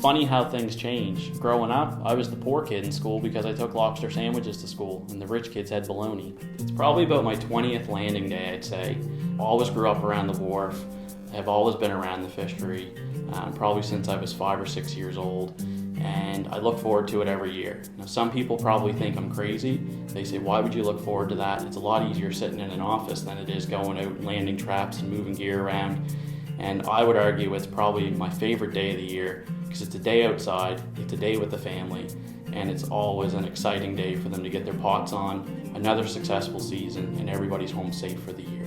funny how things change. Growing up, I was the poor kid in school because I took lobster sandwiches to school, and the rich kids had bologna. It's probably about my 20th landing day, I'd say. I always grew up around the wharf. I've always been around the fishery, probably since I was 5 or 6 years old, and I look forward to it every year. Now, some people probably think I'm crazy. They say, why would you look forward to that? It's a lot easier sitting in an office than it is going out and landing traps and moving gear around. And I would argue it's probably my favorite day of the year because it's a day outside, it's a day with the family, and it's always an exciting day for them to get their pots on, another successful season, and everybody's home safe for the year.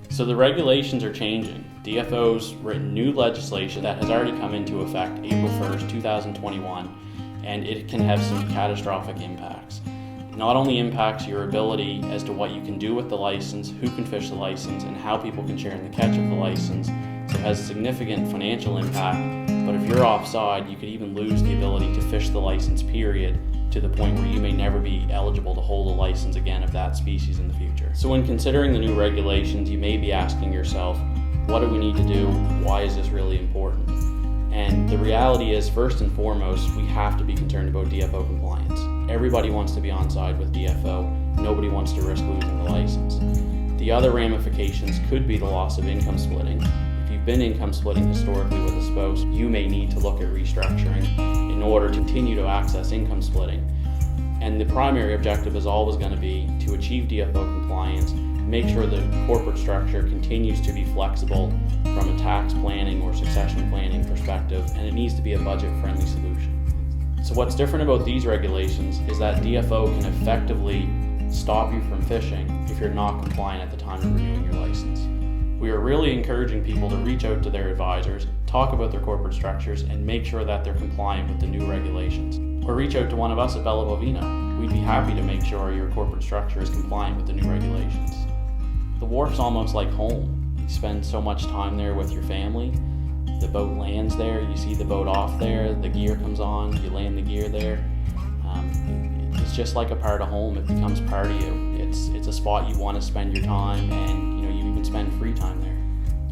So the regulations are changing. DFO's written new legislation that has already come into effect April 1st, 2021, and it can have some catastrophic impacts. It not only impacts your ability as to what you can do with the license, who can fish the license, and how people can share in the catch of the license, so it has significant financial impact, but if you're offside, you could even lose the ability to fish the license, period, to the point where you may never be eligible to hold a license again of that species in the future. So when considering the new regulations, you may be asking yourself, what do we need to do? Why is this really important? And the reality is, first and foremost, we have to be concerned about DFO compliance. Everybody wants to be on side with DFO. Nobody wants to risk losing the license. The other ramifications could be the loss of income splitting. If you've been income splitting historically with a spouse, you may need to look at restructuring in order to continue to access income splitting. And the primary objective is always going to be to achieve DFO compliance, make sure the corporate structure continues to be flexible from a tax planning or succession planning perspective, and it needs to be a budget-friendly solution. So what's different about these regulations is that DFO can effectively stop you from fishing if you're not compliant at the time of renewing your license. We are really encouraging people to reach out to their advisors, talk about their corporate structures, and make sure that they're compliant with the new regulations. Or reach out to one of us at Bella Bovina. We'd be happy to make sure your corporate structure is compliant with the new regulations. The wharf's almost like home. You spend so much time there with your family. The boat lands there, you see the boat off there, the gear comes on, you land the gear there. It's just like a part of home. It becomes part of you. It's a spot you want to spend your time, and you even spend free time there.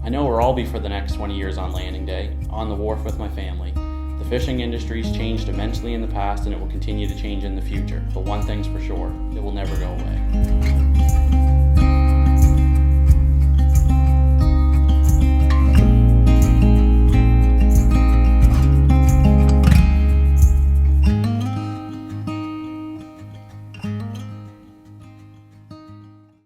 I know where I'll be for the next 20 years on landing day, on the wharf with my family. The fishing industry's changed immensely in the past, and it will continue to change in the future. But one thing's for sure, it will never go away.